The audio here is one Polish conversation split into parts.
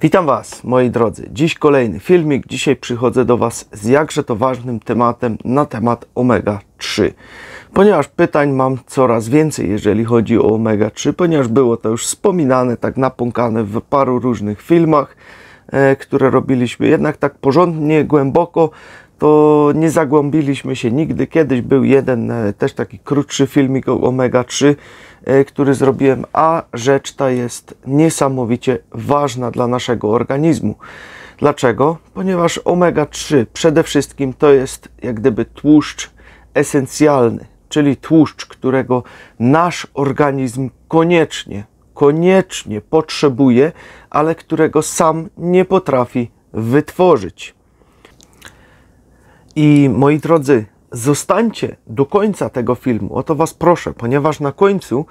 Witam Was, moi drodzy. Dziś kolejny filmik. Dzisiaj przychodzę do Was z jakże to ważnym tematem na temat omega-3. Ponieważ pytań mam coraz więcej, jeżeli chodzi o omega-3, ponieważ było to już wspominane, tak napąkane w paru różnych filmach, które robiliśmy. Jednak tak porządnie, głęboko to nie zagłębiliśmy się nigdy. Kiedyś był jeden też taki krótszy filmik o omega-3, który zrobiłem, a rzecz ta jest niesamowicie ważna dla naszego organizmu. Dlaczego? Ponieważ omega-3 przede wszystkim to jest jak gdyby tłuszcz esencjalny, czyli tłuszcz, którego nasz organizm koniecznie potrzebuje, ale którego sam nie potrafi wytworzyć. I moi drodzy, zostańcie do końca tego filmu, o to Was proszę, ponieważ na końcu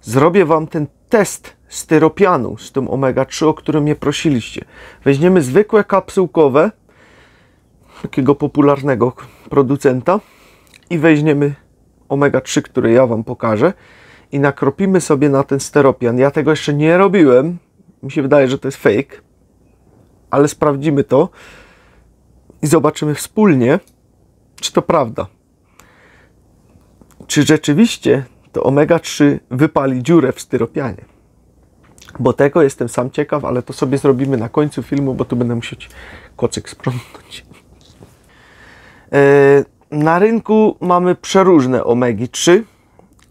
zrobię Wam ten test styropianu z tym omega-3, o którym mnie prosiliście. Weźmiemy zwykłe kapsułkowe, takiego popularnego producenta, i weźmiemy omega-3, który ja Wam pokażę, i nakropimy sobie na ten styropian. Ja tego jeszcze nie robiłem, mi się wydaje, że to jest fake, ale sprawdzimy to i zobaczymy wspólnie, czy to prawda. Czy rzeczywiście to omega-3 wypali dziurę w styropianie? Bo tego jestem sam ciekaw, ale to sobie zrobimy na końcu filmu, bo tu będę musiał kocyk sprzątnąć. Na rynku mamy przeróżne omegi-3.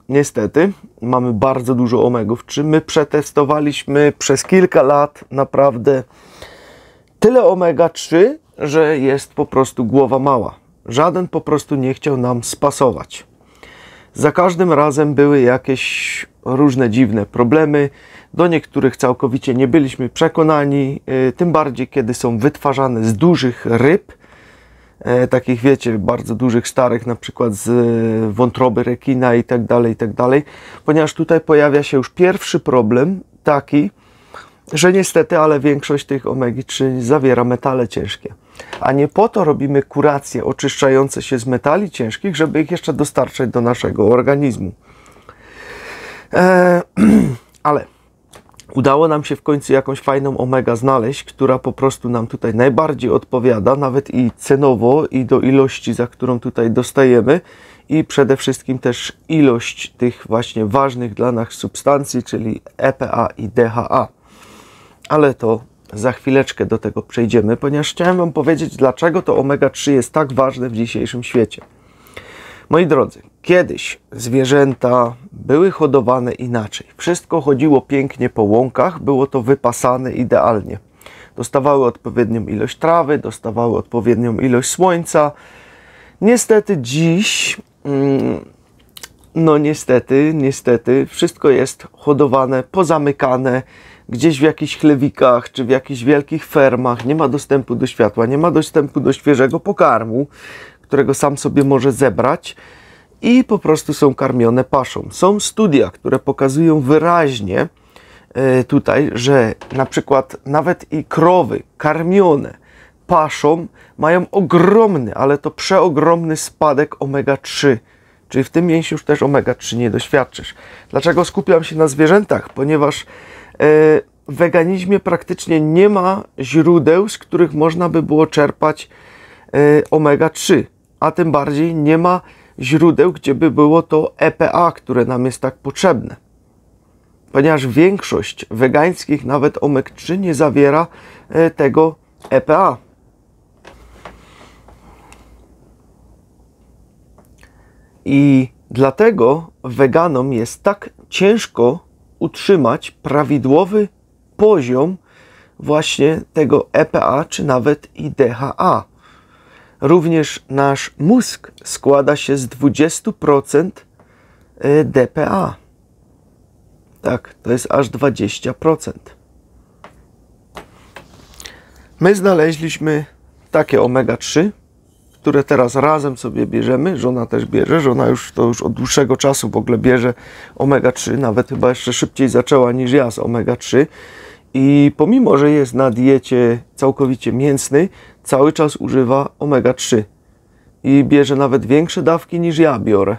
Niestety, mamy bardzo dużo omegów 3. My przetestowaliśmy przez kilka lat naprawdę tyle omega-3, że jest po prostu głowa mała. Żaden po prostu nie chciał nam spasować. Za każdym razem były jakieś różne dziwne problemy. Do niektórych całkowicie nie byliśmy przekonani, tym bardziej kiedy są wytwarzane z dużych ryb, takich wiecie, bardzo dużych, starych, na przykład z wątroby rekina i tak dalej, ponieważ tutaj pojawia się już pierwszy problem taki, że niestety, ale większość tych omegi-3 zawiera metale ciężkie. A nie po to robimy kuracje oczyszczające się z metali ciężkich, żeby ich jeszcze dostarczać do naszego organizmu. Ale udało nam się w końcu jakąś fajną omega znaleźć, która po prostu nam tutaj najbardziej odpowiada, nawet i cenowo, i do ilości, za którą tutaj dostajemy, i przede wszystkim też ilość tych właśnie ważnych dla nas substancji, czyli EPA i DHA. Ale to za chwileczkę do tego przejdziemy, ponieważ chciałem Wam powiedzieć, dlaczego to omega-3 jest tak ważne w dzisiejszym świecie. Moi drodzy, kiedyś zwierzęta były hodowane inaczej. Wszystko chodziło pięknie po łąkach, było to wypasane idealnie. Dostawały odpowiednią ilość trawy, dostawały odpowiednią ilość słońca. Niestety dziś, no niestety, wszystko jest hodowane, pozamykane, gdzieś w jakichś chlewikach, czy w jakichś wielkich fermach. Nie ma dostępu do światła, nie ma dostępu do świeżego pokarmu, którego sam sobie może zebrać, i po prostu są karmione paszą. Są studia, które pokazują wyraźnie tutaj, że na przykład nawet i krowy karmione paszą mają ogromny, ale to przeogromny spadek omega-3. Czyli w tym mięsie już też omega-3 nie doświadczysz. Dlaczego skupiam się na zwierzętach? Ponieważ w weganizmie praktycznie nie ma źródeł, z których można by było czerpać omega-3, a tym bardziej nie ma źródeł, gdzie by było to EPA, które nam jest tak potrzebne. Ponieważ większość wegańskich, nawet omeg-3, nie zawiera tego EPA. I dlatego weganom jest tak ciężko utrzymać prawidłowy poziom właśnie tego EPA, czy nawet i DHA. Również nasz mózg składa się z 20% DPA. Tak, to jest aż 20%. My znaleźliśmy takie omega-3, które teraz razem sobie bierzemy. Żona też bierze. Żona już od dłuższego czasu w ogóle bierze omega-3. Nawet chyba jeszcze szybciej zaczęła niż ja z omega-3. I pomimo, że jest na diecie całkowicie mięsnej, cały czas używa omega-3. I bierze nawet większe dawki niż ja biorę.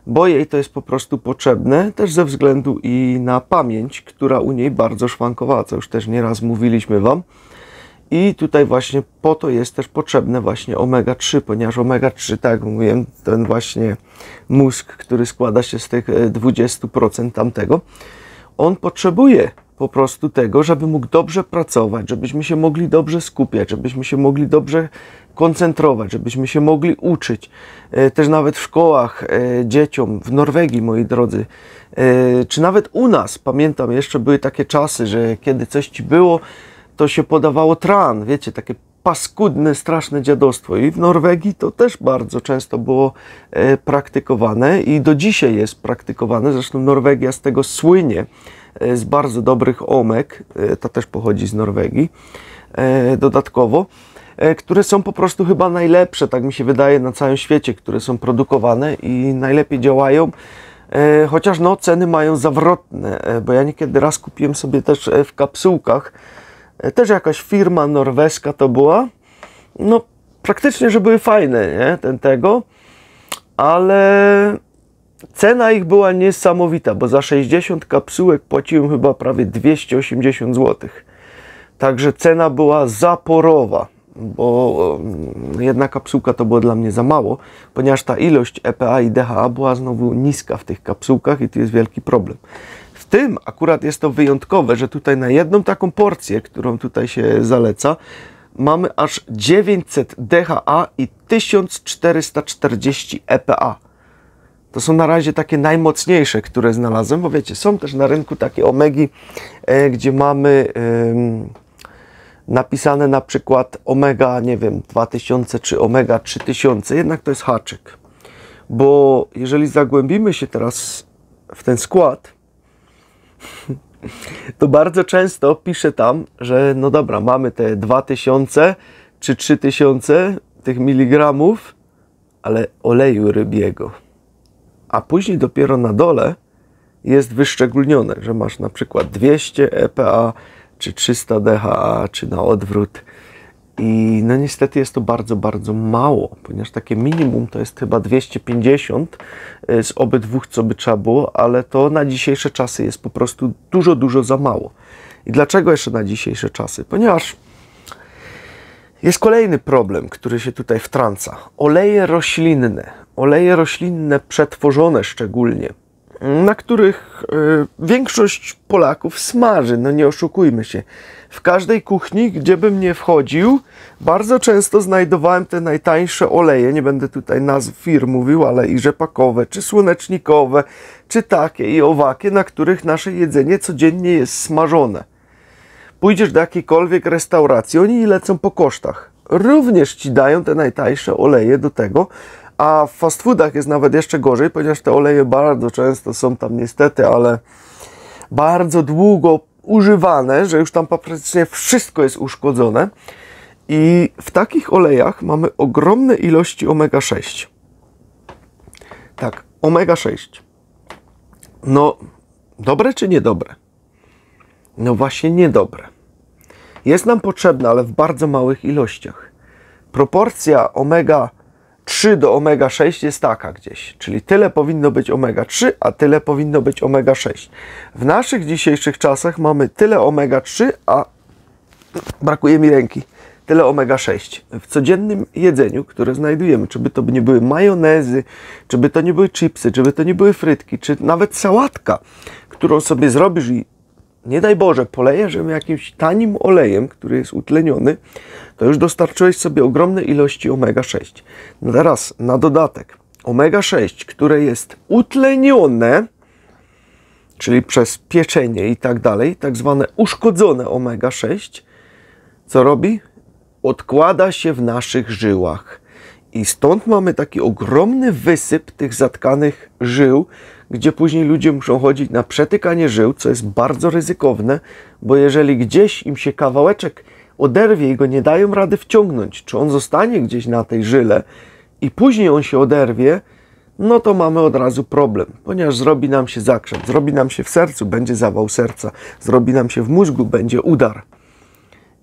bo jej to jest po prostu potrzebne, też ze względu i na pamięć, która u niej bardzo szwankowała, co już też nieraz mówiliśmy Wam. I tutaj właśnie po to jest też potrzebne właśnie omega-3, ponieważ omega-3, tak jak mówiłem, ten właśnie mózg, który składa się z tych 20% tamtego, on potrzebuje po prostu tego, żeby mógł dobrze pracować, żebyśmy się mogli dobrze skupiać, żebyśmy się mogli dobrze koncentrować, żebyśmy się mogli uczyć. Też nawet w szkołach dzieciom w Norwegii, moi drodzy, czy nawet u nas, pamiętam, jeszcze były takie czasy, że kiedy coś ci było, to się podawało tran, wiecie, takie paskudne, straszne dziadostwo. I w Norwegii to też bardzo często było praktykowane i do dzisiaj jest praktykowane. Zresztą Norwegia z tego słynie, z bardzo dobrych omek, to też pochodzi z Norwegii, dodatkowo, które są po prostu chyba najlepsze, tak mi się wydaje, na całym świecie, które są produkowane i najlepiej działają. Chociaż no, ceny mają zawrotne, bo ja niekiedy raz kupiłem sobie też w kapsułkach, też jakaś firma norweska to była, no praktycznie, że były fajne, nie? Ale cena ich była niesamowita, bo za 60 kapsułek płaciłem chyba prawie 280 zł. Także cena była zaporowa, bo jedna kapsułka to było dla mnie za mało, ponieważ ta ilość EPA i DHA była znowu niska w tych kapsułkach i tu jest wielki problem. W tym akurat jest to wyjątkowe, że tutaj na jedną taką porcję, którą tutaj się zaleca, mamy aż 900 DHA i 1440 EPA. To są na razie takie najmocniejsze, które znalazłem, bo wiecie, są też na rynku takie omegi, gdzie mamy napisane na przykład omega, nie wiem, 2000 czy omega 3000, jednak to jest haczyk. Bo jeżeli zagłębimy się teraz w ten skład, to bardzo często pisze tam, że no dobra, mamy te 2000 czy 3000 tych miligramów, ale oleju rybiego. A później dopiero na dole jest wyszczególnione, że masz na przykład 200 EPA, czy 300 DHA, czy na odwrót. I no niestety jest to bardzo, bardzo mało, ponieważ takie minimum to jest chyba 250 z obydwu, co by trzeba było, ale to na dzisiejsze czasy jest po prostu dużo, dużo za mało. I dlaczego jeszcze na dzisiejsze czasy? Ponieważ jest kolejny problem, który się tutaj wtrąca. Oleje roślinne przetworzone szczególnie, na których większość Polaków smaży, no nie oszukujmy się. W każdej kuchni, gdzie bym nie wchodził, bardzo często znajdowałem te najtańsze oleje, nie będę tutaj nazw firm mówił, ale i rzepakowe, czy słonecznikowe, czy takie i owakie, na których nasze jedzenie codziennie jest smażone. Pójdziesz do jakiejkolwiek restauracji, oni lecą po kosztach. Również ci dają te najtańsze oleje do tego, a w fast foodach jest nawet jeszcze gorzej, ponieważ te oleje bardzo często są tam niestety, ale bardzo długo używane, że już tam praktycznie wszystko jest uszkodzone. I w takich olejach mamy ogromne ilości omega-6. Tak, omega-6. No, dobre czy niedobre? No właśnie niedobre. Jest nam potrzebna, ale w bardzo małych ilościach. Proporcja omega-3 do omega-6 jest taka gdzieś, czyli tyle powinno być omega-3, a tyle powinno być omega-6. W naszych dzisiejszych czasach mamy tyle omega-3, a brakuje mi ręki, tyle omega-6. W codziennym jedzeniu, które znajdujemy, czy by to nie były majonezy, czy by to nie były chipsy, czy by to nie były frytki, czy nawet sałatka, którą sobie zrobisz i nie daj Boże, polejesz ją jakimś tanim olejem, który jest utleniony, to już dostarczyłeś sobie ogromne ilości omega-6. No teraz na dodatek omega-6, które jest utlenione, czyli przez pieczenie i tak dalej, tak zwane uszkodzone omega-6, co robi? Odkłada się w naszych żyłach. I stąd mamy taki ogromny wysyp tych zatkanych żył, gdzie później ludzie muszą chodzić na przetykanie żył, co jest bardzo ryzykowne, bo jeżeli gdzieś im się kawałeczek oderwie i go nie dają rady wciągnąć, czy on zostanie gdzieś na tej żyle i później on się oderwie, no to mamy od razu problem, ponieważ zrobi nam się zakrzep, zrobi nam się w sercu, będzie zawał serca, zrobi nam się w mózgu, będzie udar.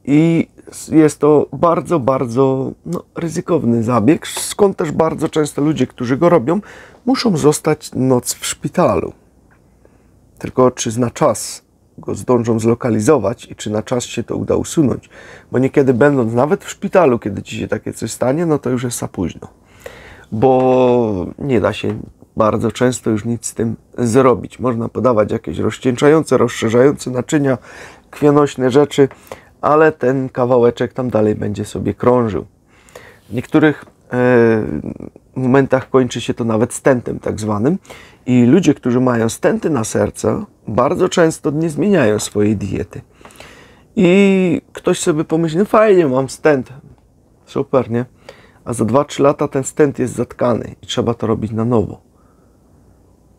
I jest to bardzo, bardzo ryzykowny zabieg, skąd też bardzo często ludzie, którzy go robią, muszą zostać noc w szpitalu. Tylko czy na czas go zdążą zlokalizować i czy na czas się to uda usunąć, bo niekiedy będąc nawet w szpitalu, kiedy ci się takie coś stanie, no to już jest za późno, bo nie da się bardzo często już nic z tym zrobić. Można podawać jakieś rozcieńczające, rozszerzające naczynia, krwionośne rzeczy, ale ten kawałeczek tam dalej będzie sobie krążył. W niektórych momentach kończy się to nawet stentem tak zwanym i ludzie, którzy mają stenty na serce, bardzo często nie zmieniają swojej diety. I ktoś sobie pomyśli, no fajnie, mam stent, super, nie? A za 2-3 lata ten stent jest zatkany i trzeba to robić na nowo.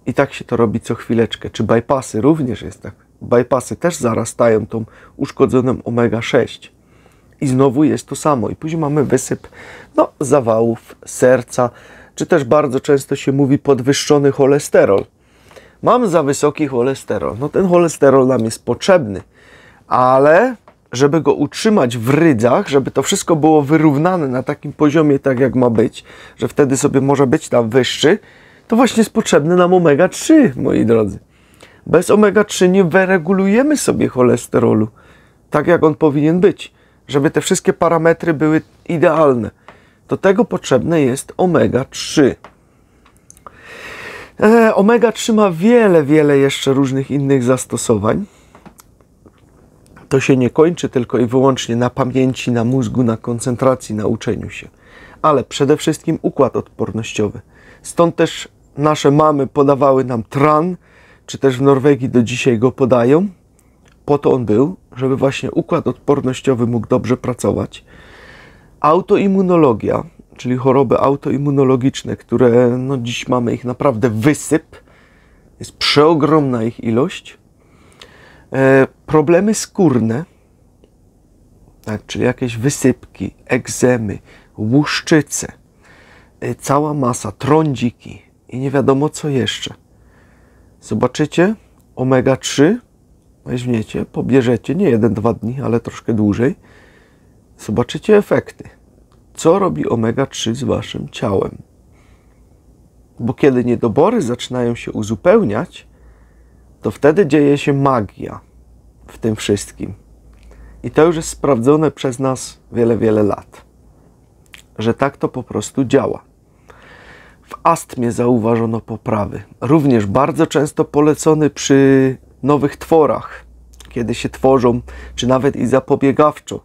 I tak się to robi co chwileczkę. Czy bypassy również jest tak. Bypassy też zarastają tą uszkodzoną omega-6. I znowu jest to samo. I później mamy wysyp zawałów serca, czy też bardzo często się mówi podwyższony cholesterol. Mam za wysoki cholesterol. No ten cholesterol nam jest potrzebny, ale żeby go utrzymać w rydzach, żeby to wszystko było wyrównane na takim poziomie, tak jak ma być, że wtedy sobie może być tam wyższy, to właśnie jest potrzebny nam omega-3, moi drodzy. Bez omega-3 nie wyregulujemy sobie cholesterolu tak, jak on powinien być, żeby te wszystkie parametry były idealne. Do tego potrzebne jest omega-3. Omega-3 ma wiele jeszcze różnych innych zastosowań. To się nie kończy tylko i wyłącznie na pamięci, na mózgu, na koncentracji, na uczeniu się. Ale przede wszystkim układ odpornościowy. Stąd też nasze mamy podawały nam tran, czy też w Norwegii do dzisiaj go podają. Po to on był, żeby właśnie układ odpornościowy mógł dobrze pracować. Autoimmunologia, czyli choroby autoimmunologiczne, które dziś mamy ich naprawdę wysyp, jest przeogromna ich ilość. Problemy skórne, tak, czyli jakieś wysypki, egzemy, łuszczyce, cała masa, trądziki i nie wiadomo co jeszcze. Zobaczycie, omega-3 weźmiecie, pobierzecie, nie 1-2 dni, ale troszkę dłużej. Zobaczycie efekty. Co robi omega-3 z waszym ciałem? Bo kiedy niedobory zaczynają się uzupełniać, to wtedy dzieje się magia w tym wszystkim. I to już jest sprawdzone przez nas wiele lat, że tak to po prostu działa. W astmie zauważono poprawy. Również bardzo często polecony przy nowych tworach, kiedy się tworzą, czy nawet i zapobiegawczo.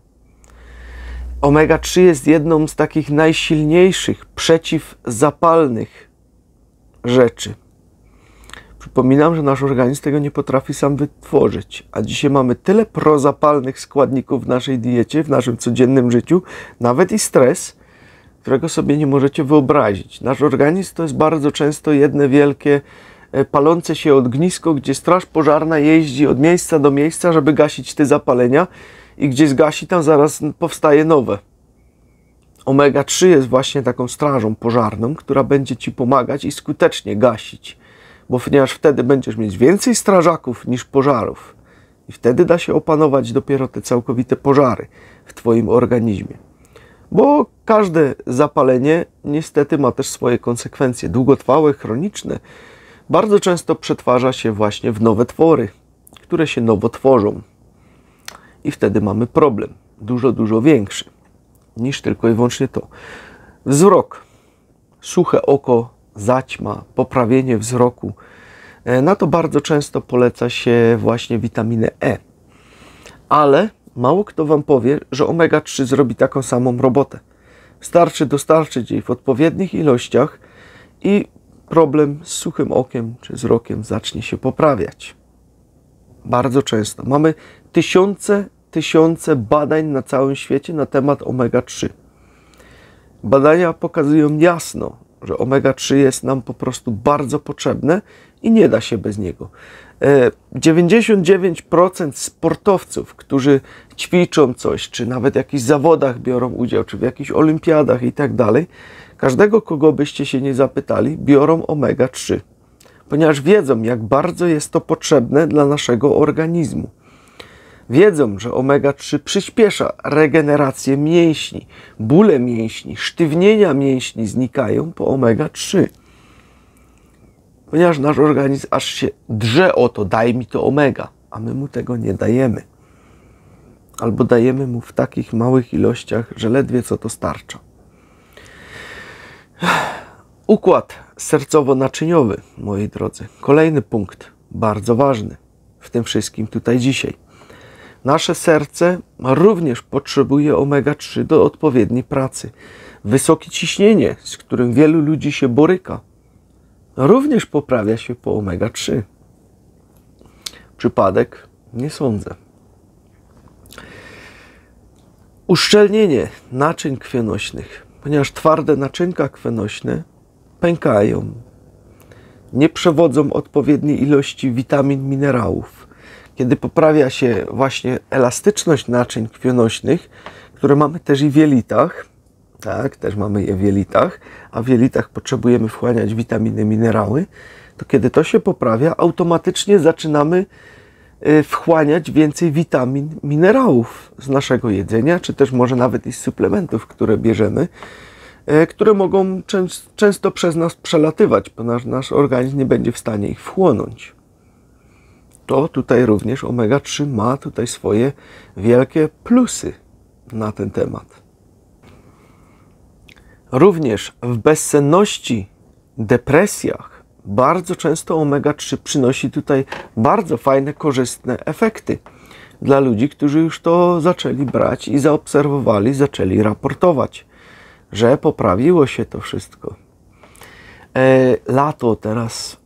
Omega-3 jest jedną z takich najsilniejszych przeciwzapalnych rzeczy. Przypominam, że nasz organizm tego nie potrafi sam wytworzyć, a dzisiaj mamy tyle prozapalnych składników w naszej diecie, w naszym codziennym życiu, nawet i stres, którego sobie nie możecie wyobrazić. Nasz organizm to jest bardzo często jedno wielkie palące się ognisko, gdzie straż pożarna jeździ od miejsca do miejsca, żeby gasić te zapalenia i gdzie zgasi, tam zaraz powstaje nowe. Omega-3 jest właśnie taką strażą pożarną, która będzie ci pomagać i skutecznie gasić, bo ponieważ wtedy będziesz mieć więcej strażaków niż pożarów i wtedy da się opanować dopiero te całkowite pożary w twoim organizmie. Bo każde zapalenie niestety ma też swoje konsekwencje długotrwałe, chroniczne. Bardzo często przetwarza się właśnie w nowe twory, które się nowo tworzą. I wtedy mamy problem, dużo większy niż tylko i wyłącznie to. Wzrok, suche oko, zaćma, poprawienie wzroku. Na to bardzo często poleca się właśnie witaminę E. Ale mało kto wam powie, że omega-3 zrobi taką samą robotę. Wystarczy dostarczyć jej w odpowiednich ilościach i problem z suchym okiem czy wzrokiem zacznie się poprawiać. Bardzo często. Mamy tysiące badań na całym świecie na temat omega-3. Badania pokazują jasno, że omega-3 jest nam po prostu bardzo potrzebne i nie da się bez niego. 99% sportowców, którzy ćwiczą coś, czy nawet w jakichś zawodach biorą udział, czy w jakichś olimpiadach i tak dalej, każdego, kogo byście się nie zapytali, biorą omega-3, ponieważ wiedzą, jak bardzo jest to potrzebne dla naszego organizmu. wiedzą, że omega-3 przyspiesza regenerację mięśni, bóle mięśni, sztywnienia mięśni znikają po omega-3. Ponieważ nasz organizm aż się drze o to, daj mi to omega, a my mu tego nie dajemy. Albo dajemy mu w takich małych ilościach, że ledwie co to starcza. Układ sercowo-naczyniowy, moi drodzy. Kolejny punkt, bardzo ważny w tym wszystkim tutaj dzisiaj. Nasze serce również potrzebuje omega-3 do odpowiedniej pracy. Wysokie ciśnienie, z którym wielu ludzi się boryka, również poprawia się po omega-3. Przypadek? Nie sądzę. Uszczelnienie naczyń krwionośnych, ponieważ twarde naczynka krwionośne pękają, nie przewodzą odpowiedniej ilości witamin, minerałów. Kiedy poprawia się właśnie elastyczność naczyń krwionośnych, które mamy też i w jelitach, tak, też mamy je w jelitach, a w jelitach potrzebujemy wchłaniać witaminy, minerały, to kiedy to się poprawia, automatycznie zaczynamy wchłaniać więcej witamin, minerałów z naszego jedzenia, czy też może nawet i z suplementów, które bierzemy, które mogą często przez nas przelatywać, ponieważ nasz organizm nie będzie w stanie ich wchłonąć. To tutaj również omega-3 ma tutaj swoje wielkie plusy na ten temat. Również w bezsenności, depresjach bardzo często omega-3 przynosi tutaj bardzo fajne, korzystne efekty dla ludzi, którzy już to zaczęli brać i zaobserwowali, zaczęli raportować, że poprawiło się to wszystko. Lato teraz.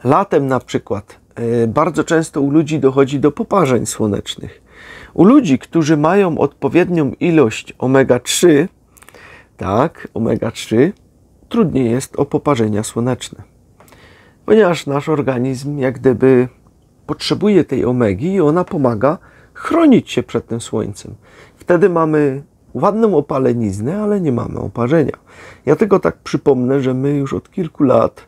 Latem na przykład bardzo często u ludzi dochodzi do poparzeń słonecznych. U ludzi, którzy mają odpowiednią ilość omega-3, tak, omega-3, trudniej jest o poparzenia słoneczne. Ponieważ nasz organizm jak gdyby potrzebuje tej omegi i ona pomaga chronić się przed tym słońcem. Wtedy mamy ładną opaleniznę, ale nie mamy oparzenia. Ja tylko tak przypomnę, że my już od kilku lat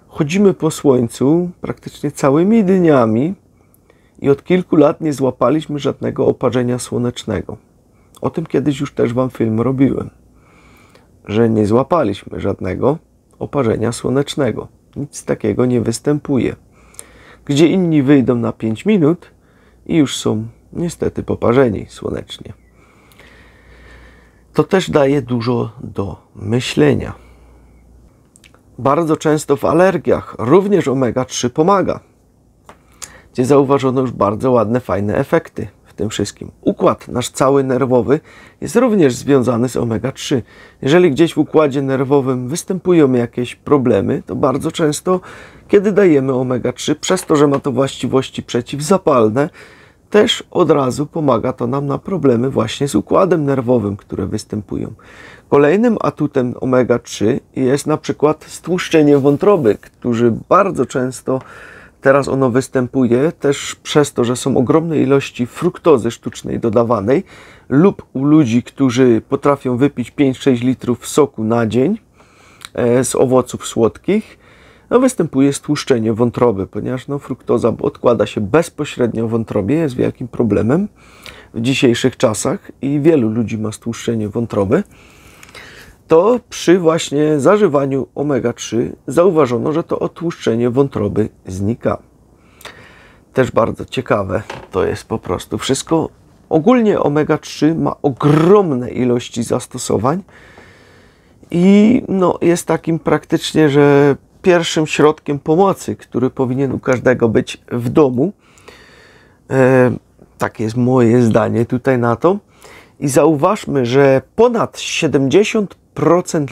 chodzimy po słońcu praktycznie całymi dniami i od kilku lat nie złapaliśmy żadnego oparzenia słonecznego. O tym kiedyś już też wam film robiłem, że nie złapaliśmy żadnego oparzenia słonecznego. Nic takiego nie występuje. Gdzie inni wyjdą na 5 minut i już są niestety poparzeni słonecznie. To też daje dużo do myślenia. Bardzo często w alergiach również omega-3 pomaga, gdzie zauważono już bardzo ładne, fajne efekty w tym wszystkim. Układ nasz cały nerwowy jest również związany z omega-3. Jeżeli gdzieś w układzie nerwowym występują jakieś problemy, to bardzo często, kiedy dajemy omega-3, przez to, że ma to właściwości przeciwzapalne, też od razu pomaga to nam na problemy właśnie z układem nerwowym, które występują. Kolejnym atutem omega-3 jest na przykład stłuszczenie wątroby, którzy bardzo często teraz ono występuje też przez to, że są ogromne ilości fruktozy sztucznej dodawanej lub u ludzi, którzy potrafią wypić 5-6 litrów soku na dzień z owoców słodkich, występuje stłuszczenie wątroby, ponieważ fruktoza odkłada się bezpośrednio w wątrobie, jest wielkim problemem w dzisiejszych czasach i wielu ludzi ma stłuszczenie wątroby. To przy właśnie zażywaniu omega-3 zauważono, że to otłuszczenie wątroby znika. Też bardzo ciekawe to jest po prostu wszystko. Ogólnie omega-3 ma ogromne ilości zastosowań i jest takim praktycznie, że pierwszym środkiem pomocy, który powinien u każdego być w domu. Takie jest moje zdanie tutaj na to. I zauważmy, że ponad 70%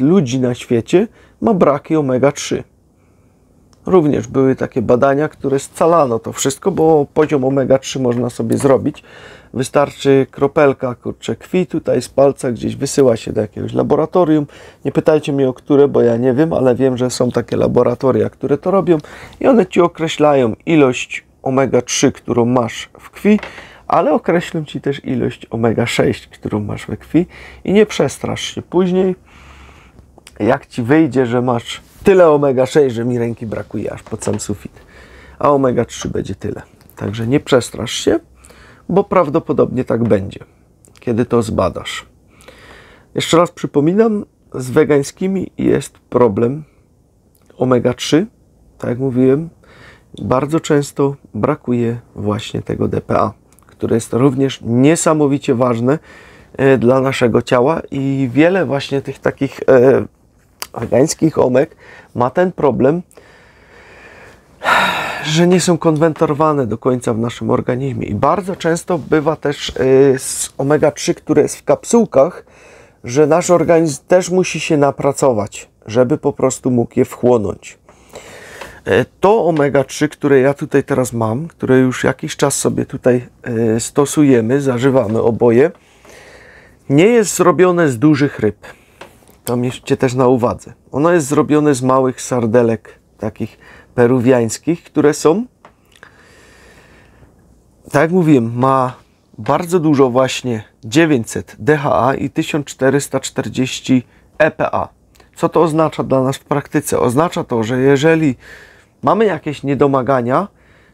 ludzi na świecie ma braki omega-3. Również były takie badania, które scalano to wszystko, bo poziom omega-3 można sobie zrobić. Wystarczy kropelka krwi tutaj z palca, gdzieś wysyła się do jakiegoś laboratorium. Nie pytajcie mnie o które, bo ja nie wiem, ale wiem, że są takie laboratoria, które to robią i one ci określają ilość omega-3, którą masz w krwi, ale określą ci też ilość omega-6, którą masz we krwi i nie przestrasz się później, jak ci wyjdzie, że masz tyle omega-6, że mi ręki brakuje aż pod sam sufit, a omega-3 będzie tyle. Także nie przestrasz się, bo prawdopodobnie tak będzie, kiedy to zbadasz. Jeszcze raz przypominam, z wegańskimi jest problem omega-3. Tak jak mówiłem, bardzo często brakuje właśnie tego DPA, które jest również niesamowicie ważne dla naszego ciała i wiele właśnie tych takich wegańskich omek ma ten problem, że nie są konwertowane do końca w naszym organizmie i bardzo często bywa też z omega-3, które jest w kapsułkach, że nasz organizm też musi się napracować, żeby po prostu mógł je wchłonąć. To omega-3, które ja tutaj teraz mam, które już jakiś czas sobie tutaj stosujemy, zażywamy oboje, nie jest zrobione z dużych ryb. To miejcie też na uwadze. Ono jest zrobione z małych sardelek, takich peruwiańskich, które są, tak jak mówiłem, ma bardzo dużo właśnie 900 DHA i 1440 EPA. Co to oznacza dla nas w praktyce? Oznacza to, że jeżeli mamy jakieś niedomagania,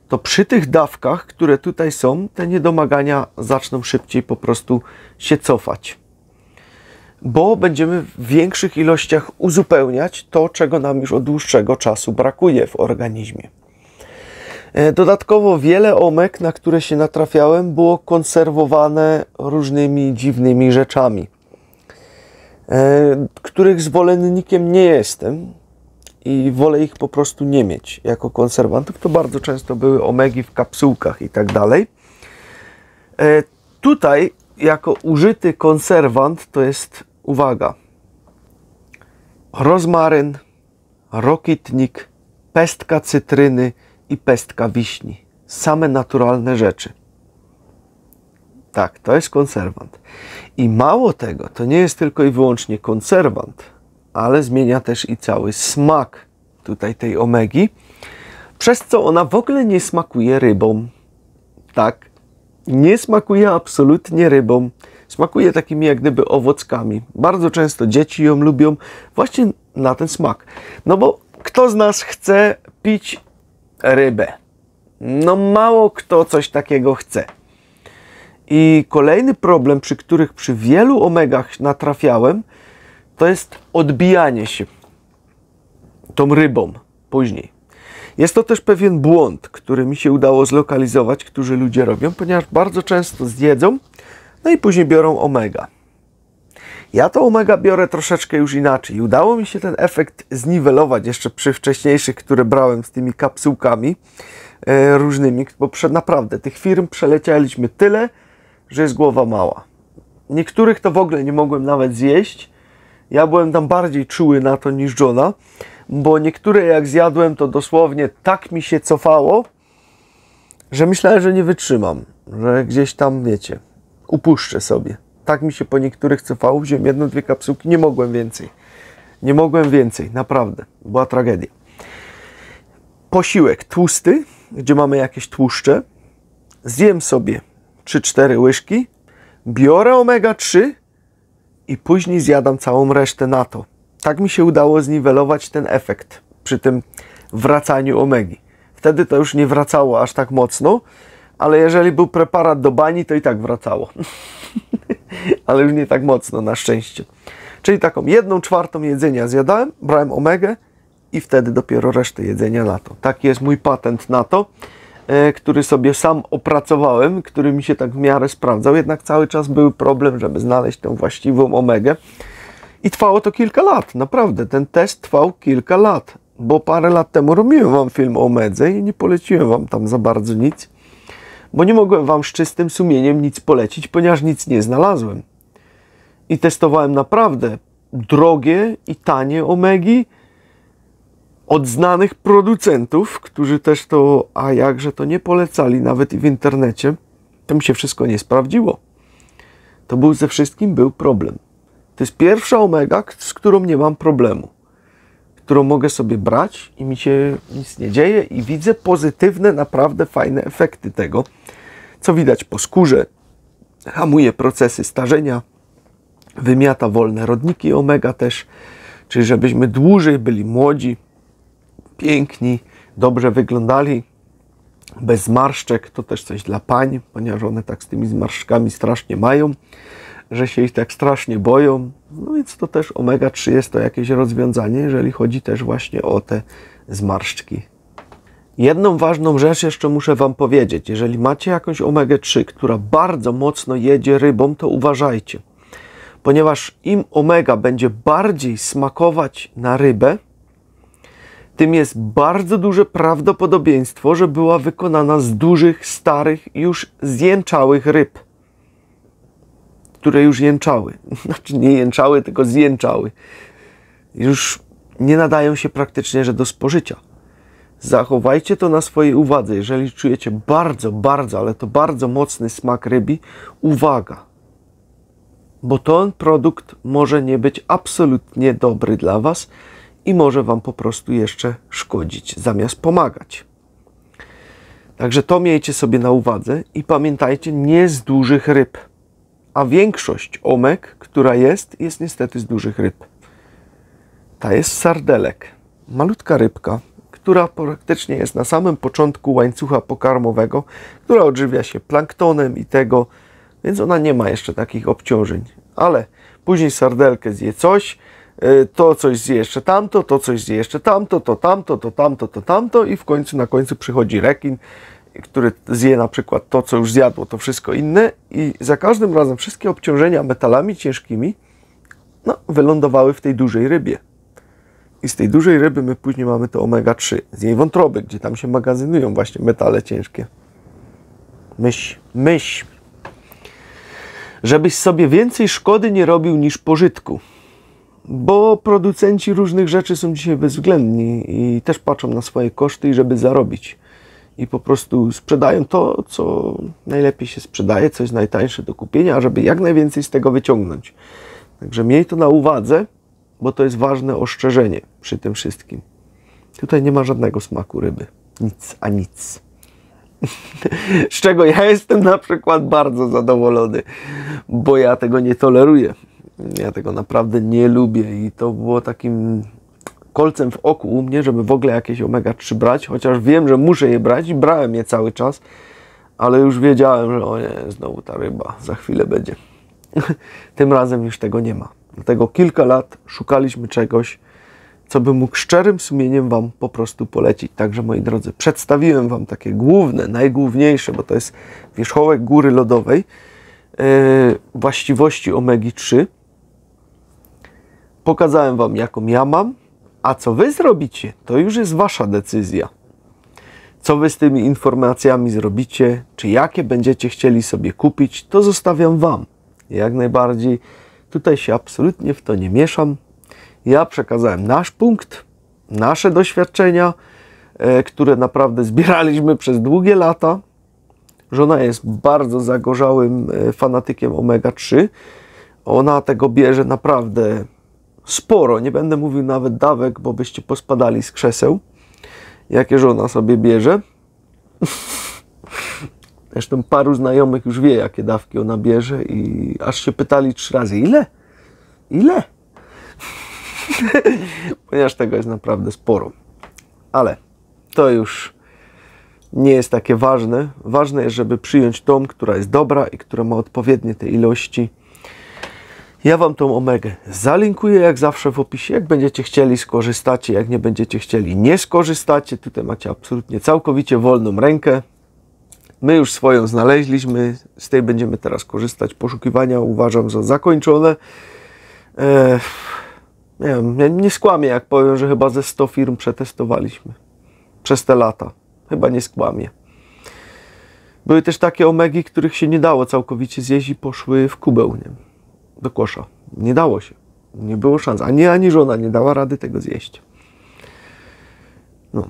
to przy tych dawkach, które tutaj są, te niedomagania zaczną szybciej po prostu się cofać. Bo będziemy w większych ilościach uzupełniać to, czego nam już od dłuższego czasu brakuje w organizmie. Dodatkowo wiele omek, na które się natrafiałem, było konserwowane różnymi dziwnymi rzeczami, których zwolennikiem nie jestem i wolę ich po prostu nie mieć jako konserwantów. To bardzo często były omegi w kapsułkach i tak dalej. Tutaj jako użyty konserwant to jest, uwaga, rozmaryn, rokitnik, pestka cytryny i pestka wiśni. Same naturalne rzeczy. Tak, to jest konserwant. I mało tego, to nie jest tylko i wyłącznie konserwant, ale zmienia też i cały smak tutaj tej omegi, przez co ona w ogóle nie smakuje rybą. Tak, nie smakuje absolutnie rybą. Smakuje takimi jak gdyby owockami. Bardzo często dzieci ją lubią właśnie na ten smak. No bo kto z nas chce pić rybę? No mało kto coś takiego chce. I kolejny problem, przy wielu omegach natrafiałem, to jest odbijanie się tą rybą później. Jest to też pewien błąd, który mi się udało zlokalizować, którzy ludzie robią, ponieważ bardzo często zjedzą, no i później biorą omega. Ja to omega biorę troszeczkę już inaczej i udało mi się ten efekt zniwelować jeszcze przy wcześniejszych, które brałem z tymi kapsułkami różnymi, bo naprawdę tych firm przelecieliśmy tyle, że jest głowa mała. Niektórych to w ogóle nie mogłem nawet zjeść. Ja byłem tam bardziej czuły na to niż Johna, bo niektóre jak zjadłem, to dosłownie tak mi się cofało, że myślałem, że nie wytrzymam, że gdzieś tam, wiecie, upuszczę sobie. Tak mi się po niektórych cofało, wziąłem jedną, dwie kapsułki, nie mogłem więcej. Nie mogłem więcej, naprawdę. Była tragedia. Posiłek tłusty, gdzie mamy jakieś tłuszcze, zjem sobie 3-4 łyżki, biorę omega-3 i później zjadam całą resztę na to. Tak mi się udało zniwelować ten efekt przy tym wracaniu omegi. Wtedy to już nie wracało aż tak mocno, ale jeżeli był preparat do bani, to i tak wracało. Ale już nie tak mocno, na szczęście. Czyli taką 1/4 jedzenia zjadałem, brałem omegę i wtedy dopiero resztę jedzenia na to. Taki jest mój patent na to, który sobie sam opracowałem, który mi się tak w miarę sprawdzał. Jednak cały czas był problem, żeby znaleźć tą właściwą omegę. I trwało to kilka lat, naprawdę. Ten test trwał kilka lat, bo parę lat temu robiłem wam film o omedze i nie poleciłem wam tam za bardzo nic, bo nie mogłem wam z czystym sumieniem nic polecić, ponieważ nic nie znalazłem. I testowałem naprawdę drogie i tanie omegi od znanych producentów, którzy też to, a jakże to nie polecali, nawet i w internecie. To mi się wszystko nie sprawdziło. To był ze wszystkim był problem. To jest pierwsza omega, z którą nie mam problemu. Którą mogę sobie brać i mi się nic nie dzieje i widzę pozytywne, naprawdę fajne efekty tego, co widać po skórze. Hamuje procesy starzenia, wymiata wolne rodniki omega też, czyli żebyśmy dłużej byli młodzi, piękni, dobrze wyglądali. bez zmarszczek, to też coś dla pań, ponieważ one tak z tymi zmarszczkami strasznie mają, że się ich tak strasznie boją. No więc to też omega-3 jest to jakieś rozwiązanie, jeżeli chodzi też właśnie o te zmarszczki. Jedną ważną rzecz jeszcze muszę Wam powiedzieć. Jeżeli macie jakąś omega-3, która bardzo mocno jedzie rybą, to uważajcie. Ponieważ im omega będzie bardziej smakować na rybę, tym jest bardzo duże prawdopodobieństwo, że była wykonana z dużych, starych, już zjęczałych ryb. Które już jęczały. Znaczy nie jęczały, tylko zjęczały. Już nie nadają się praktycznie, że do spożycia. Zachowajcie to na swojej uwadze. Jeżeli czujecie bardzo, ale to bardzo mocny smak rybi, uwaga. Bo ten produkt może nie być absolutnie dobry dla Was i może Wam po prostu jeszcze szkodzić, zamiast pomagać. Także to miejcie sobie na uwadze i pamiętajcie, nie z dużych ryb. A większość omek, która jest niestety z dużych ryb. Ta jest z sardelek. Malutka rybka, która praktycznie jest na samym początku łańcucha pokarmowego, która odżywia się planktonem i tego, więc ona nie ma jeszcze takich obciążeń. Ale później sardelkę zje coś, to coś zje jeszcze tamto, to coś zje jeszcze tamto, to tamto, to tamto, to tamto i w końcu na końcu przychodzi rekin, który zje na przykład to, co już zjadło, to wszystko inne i za każdym razem wszystkie obciążenia metalami ciężkimi wylądowały w tej dużej rybie. I z tej dużej ryby my później mamy to omega-3, z jej wątroby, gdzie tam się magazynują właśnie metale ciężkie. Myśl. Żebyś sobie więcej szkody nie robił niż pożytku. Bo producenci różnych rzeczy są dzisiaj bezwzględni i też patrzą na swoje koszty i żeby zarobić. I po prostu sprzedają to, co najlepiej się sprzedaje, co jest najtańsze do kupienia, a żeby jak najwięcej z tego wyciągnąć. Także miej to na uwadze, bo to jest ważne ostrzeżenie przy tym wszystkim. Tutaj nie ma żadnego smaku ryby. Nic, a nic. Z czego ja jestem na przykład bardzo zadowolony, bo ja tego nie toleruję. Ja tego naprawdę nie lubię i to było takim kolcem w oku u mnie, żeby w ogóle jakieś omega-3 brać, chociaż wiem, że muszę je brać i brałem je cały czas, ale już wiedziałem, że o nie, znowu ta ryba, za chwilę będzie. Tym razem już tego nie ma. Dlatego kilka lat szukaliśmy czegoś, co bym mógł szczerym sumieniem Wam po prostu polecić. Także moi drodzy, przedstawiłem Wam takie główne, najgłówniejsze, bo to jest wierzchołek góry lodowej, właściwości omegi-3. Pokazałem Wam, jaką ja mam, a co Wy zrobicie, to już jest Wasza decyzja. Co Wy z tymi informacjami zrobicie, czy jakie będziecie chcieli sobie kupić, to zostawiam Wam. Jak najbardziej tutaj się absolutnie w to nie mieszam. Ja przekazałem nasz punkt, nasze doświadczenia, które naprawdę zbieraliśmy przez długie lata. Żona jest bardzo zagorzałym fanatykiem omega-3. Ona tego bierze naprawdę sporo. Nie będę mówił nawet dawek, bo byście pospadali z krzeseł, jakie żona sobie bierze. Zresztą paru znajomych już wie, jakie dawki ona bierze i aż się pytali 3 razy. Ile? Ile? Ponieważ tego jest naprawdę sporo. Ale to już nie jest takie ważne. Ważne jest, żeby przyjąć tą, która jest dobra i która ma odpowiednie te ilości. Ja Wam tą omegę zalinkuję jak zawsze w opisie. Jak będziecie chcieli, skorzystacie. Jak nie będziecie chcieli, nie skorzystacie. Tutaj macie absolutnie całkowicie wolną rękę. My już swoją znaleźliśmy. Z tej będziemy teraz korzystać. Poszukiwania uważam za zakończone. Nie wiem, nie skłamię, jak powiem, że chyba ze 100 firm przetestowaliśmy przez te lata. Chyba nie skłamię. Były też takie omegi, których się nie dało całkowicie zjeść i poszły w kubeł, nie? Do kosza. Nie dało się. Nie było szans. Ani żona nie dała rady tego zjeść. No.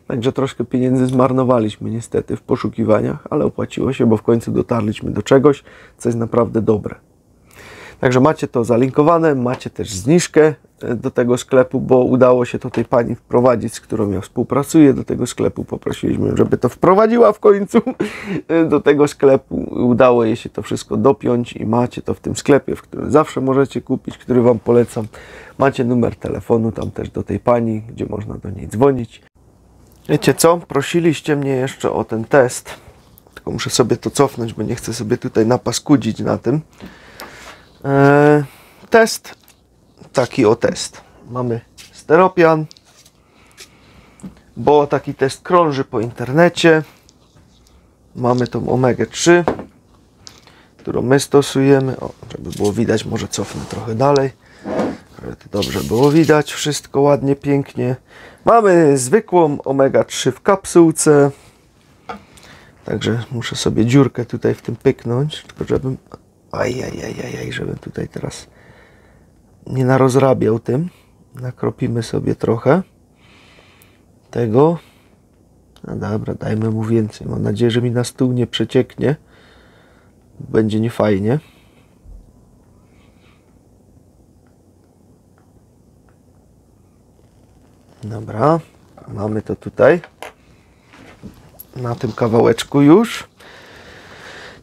Także troszkę pieniędzy zmarnowaliśmy niestety w poszukiwaniach, ale opłaciło się, bo w końcu dotarliśmy do czegoś, co jest naprawdę dobre. Także macie to zalinkowane, macie też zniżkę do tego sklepu, bo udało się to tej pani wprowadzić, z którą ja współpracuję do tego sklepu. Poprosiliśmy, żeby to wprowadziła w końcu do tego sklepu. Udało jej się to wszystko dopiąć i macie to w tym sklepie, w którym zawsze możecie kupić, który Wam polecam. Macie numer telefonu tam też do tej pani, gdzie można do niej dzwonić. Wiecie co? Prosiliście mnie jeszcze o ten test. Tylko muszę sobie to cofnąć, bo nie chcę sobie tutaj napaskudzić na tym. Test. Taki o test. Mamy styropian. Bo taki test krąży po internecie. Mamy tą omegę 3, którą my stosujemy. O, żeby było widać, może cofnę trochę dalej. Żeby to dobrze było widać. Wszystko ładnie, pięknie. Mamy zwykłą omega 3 w kapsułce. Także muszę sobie dziurkę tutaj w tym pyknąć. Tylko żebym... żebym tutaj teraz nie narozrabiał tym. Nakropimy sobie trochę tego. No dobra, dajmy mu więcej. Mam nadzieję, że mi na stół nie przecieknie. Będzie niefajnie. Dobra, mamy to tutaj. Na tym kawałeczku już.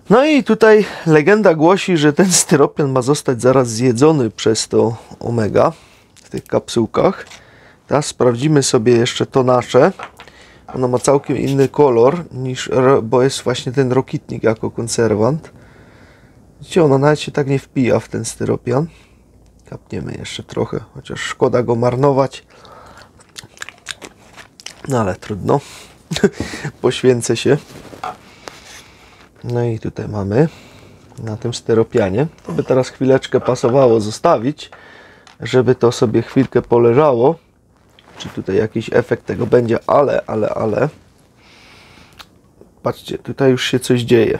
No i tutaj legenda głosi, że ten styropian ma zostać zaraz zjedzony przez to omega w tych kapsułkach. Teraz sprawdzimy sobie jeszcze to nasze. Ono ma całkiem inny kolor, bo jest właśnie ten rokitnik jako konserwant. Widzicie, ono nawet się tak nie wpija w ten styropian. Kapniemy jeszcze trochę, chociaż szkoda go marnować. No ale trudno. Poświęcę się. No i tutaj mamy na tym styropianie. To by teraz chwileczkę pasowało zostawić, żeby to sobie chwilkę poleżało. Czy tutaj jakiś efekt tego będzie, ale patrzcie, tutaj już się coś dzieje.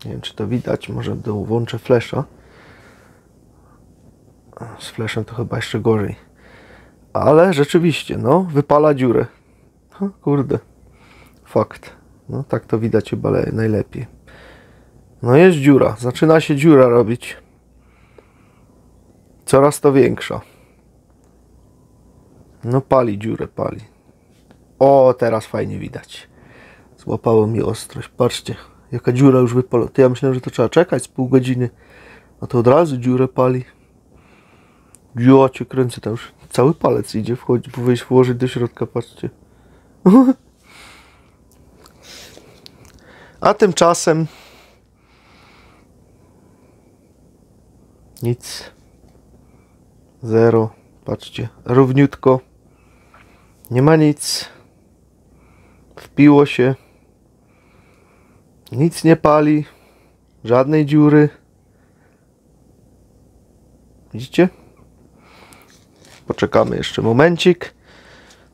Nie wiem, czy to widać, może włączę flasha. Z flashem to chyba jeszcze gorzej. Ale rzeczywiście, no, wypala dziurę. Kurde, fakt. No tak to widać chyba najlepiej. No jest dziura, zaczyna się dziura robić. Coraz to większa. No pali dziurę, pali. O, teraz fajnie widać. Złapało mi ostrość. Patrzcie, jaka dziura już wypala. To ja myślałem, że to trzeba czekać z pół godziny. A to od razu dziurę pali. Ja cię kręcę, tam już cały palec idzie włożyć do środka, patrzcie. A tymczasem nic. Zero. Patrzcie, równiutko. Nie ma nic. Wpiło się. Nic nie pali. Żadnej dziury. Widzicie? Poczekamy jeszcze momencik.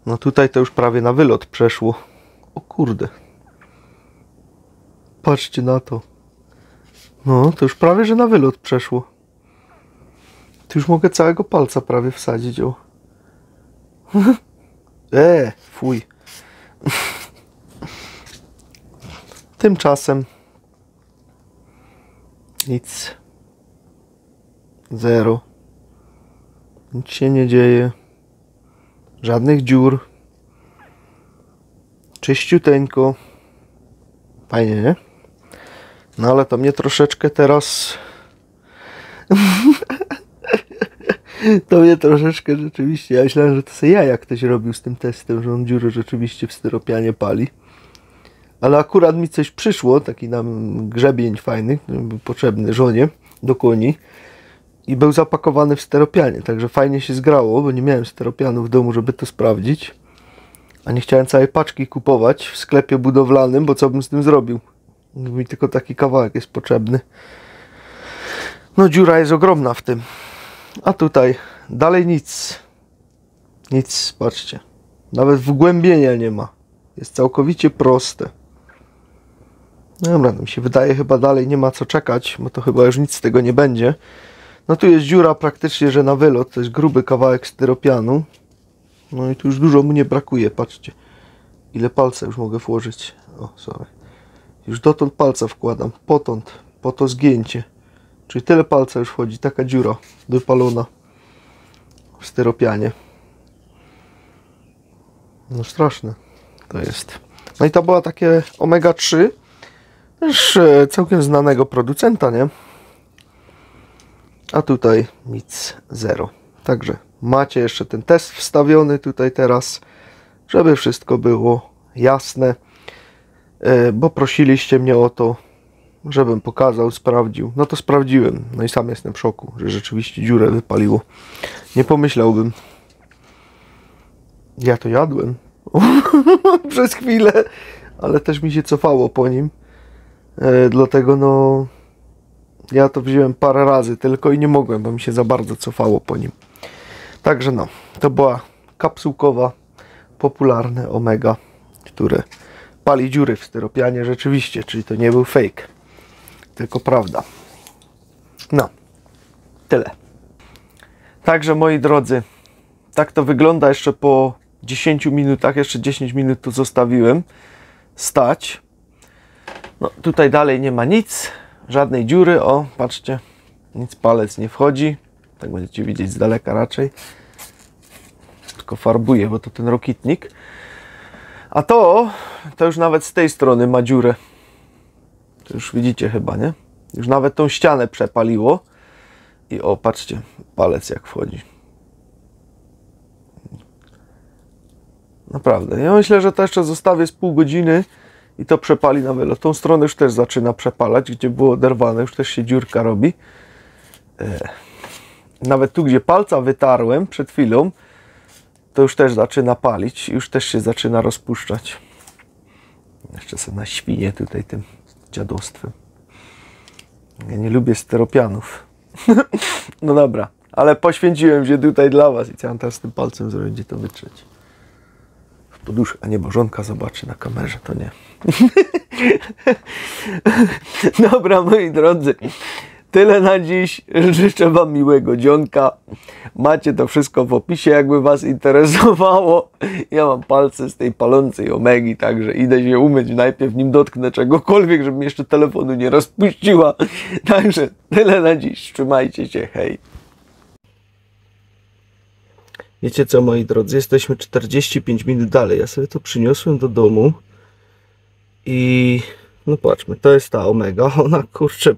No tutaj to już prawie na wylot przeszło. O kurde. Patrzcie na to. No to już prawie, że na wylot przeszło. Tu już mogę całego palca prawie wsadzić. O. Fuj. Tymczasem nic. Zero. Nic się nie dzieje. Żadnych dziur. Czyściuteńko. Fajnie, nie? No ale to mnie troszeczkę teraz... To mnie troszeczkę rzeczywiście... Ja myślałem, że to sobie jak ktoś robił z tym testem, że on dziurę rzeczywiście w styropianie pali. Ale akurat mi coś przyszło, taki nam grzebień fajny, który był potrzebny żonie do koni. I był zapakowany w styropianie, także fajnie się zgrało, bo nie miałem styropianu w domu, żeby to sprawdzić. A nie chciałem całej paczki kupować w sklepie budowlanym, bo co bym z tym zrobił? Mi tylko taki kawałek jest potrzebny. No dziura jest ogromna w tym. A tutaj dalej nic. Nic, patrzcie. Nawet wgłębienia nie ma. Jest całkowicie proste. Dobra, mi się wydaje, chyba dalej nie ma co czekać, bo to chyba już nic z tego nie będzie. No tu jest dziura praktycznie, że na wylot. To jest gruby kawałek styropianu. No i tu już dużo mu nie brakuje, patrzcie. Ile palca już mogę włożyć. O, sorry. Już dotąd palca wkładam. Potąd. Po to zgięcie. Czyli tyle palca już wchodzi. Taka dziura wypalona w styropianie. No straszne to jest. No i to była takie omega 3. Też całkiem znanego producenta, nie? A tutaj nic, zero. Także macie jeszcze ten test wstawiony tutaj teraz żeby wszystko było jasne, bo prosiliście mnie o to, żebym pokazał, sprawdził. No to sprawdziłem, no i sam jestem w szoku, że rzeczywiście dziurę wypaliło. Nie pomyślałbym. Ja to jadłem przez chwilę, ale też mi się cofało po nim, dlatego no ja to wziąłem parę razy tylko i nie mogłem, bo mi się za bardzo cofało po nim. Także no, to była kapsułkowa, popularne Omega, które pali dziury w styropianie rzeczywiście, czyli to nie był fake, tylko prawda. No, tyle. Także moi drodzy, tak to wygląda jeszcze po 10 minutach, jeszcze 10 minut tu zostawiłem stać. No tutaj dalej nie ma nic, żadnej dziury, o patrzcie, nic, palec nie wchodzi, tak będziecie widzieć z daleka raczej, tylko farbuję, bo to ten rokitnik. A to już nawet z tej strony ma dziurę, to już widzicie chyba, nie? Już nawet tą ścianę przepaliło i o, patrzcie, palec jak wchodzi. Naprawdę, ja myślę, że to jeszcze zostawię z pół godziny i to przepali na wylot. Tą stronę już też zaczyna przepalać, gdzie było oderwane, już też się dziurka robi. Nawet tu, gdzie palca wytarłem przed chwilą, to już też zaczyna palić, już też się zaczyna rozpuszczać. Jeszcze sobie na świnie tutaj tym dziadostwem. Ja nie lubię styropianów. No dobra, ale poświęciłem się tutaj dla was i co mam teraz z tym palcem zrobić, gdzie to wytrzeć? W poduszkę, a nie, bo żonka zobaczy na kamerze, to nie. Dobra, moi drodzy, tyle na dziś. Życzę wam miłego dzionka. Macie to wszystko w opisie, jakby was interesowało. Ja mam palce z tej palącej Omegi, także idę się umyć. Najpierw nim dotknę czegokolwiek, żeby mi jeszcze telefonu nie rozpuściła. Także tyle na dziś. Trzymajcie się, hej. Wiecie co, moi drodzy, jesteśmy 45 minut dalej. Ja sobie to przyniosłem do domu i no patrzmy, to jest ta Omega. Ona kurczę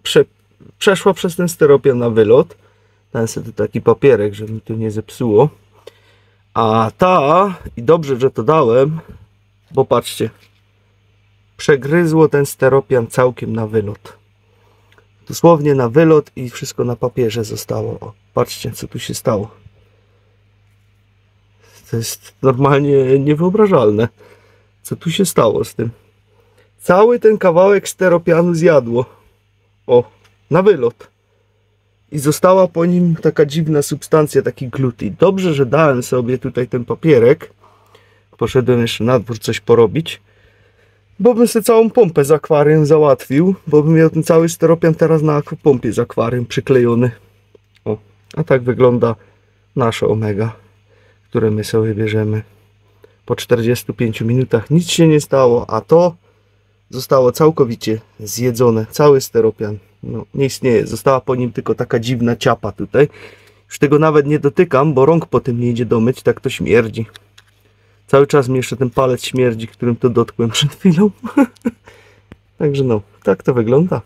przeszła przez ten styropian na wylot. Dałem sobie tu taki papierek, żeby mi tu nie zepsuło. A ta, i dobrze, że to dałem, bo patrzcie, przegryzło ten styropian całkiem na wylot. Dosłownie na wylot i wszystko na papierze zostało. O, patrzcie, co tu się stało. To jest normalnie niewyobrażalne, co tu się stało z tym. Cały ten kawałek styropianu zjadło. O, na wylot. I została po nim taka dziwna substancja, taki gluty. Dobrze, że dałem sobie tutaj ten papierek. Poszedłem jeszcze na dwór coś porobić. Bo bym sobie całą pompę z akwarium załatwił. Bo bym miał ten cały styropian teraz na akwapompie z akwarium przyklejony. O, a tak wygląda nasze Omega, które my sobie bierzemy. Po 45 minutach nic się nie stało, a to zostało całkowicie zjedzone. Cały styropian. No, nie istnieje. Została po nim tylko taka dziwna ciapa tutaj. Już tego nawet nie dotykam, bo rąk po tym nie idzie domyć, tak to śmierdzi. Cały czas mi jeszcze ten palec śmierdzi, którym to dotkłem przed chwilą. Także no, tak to wygląda.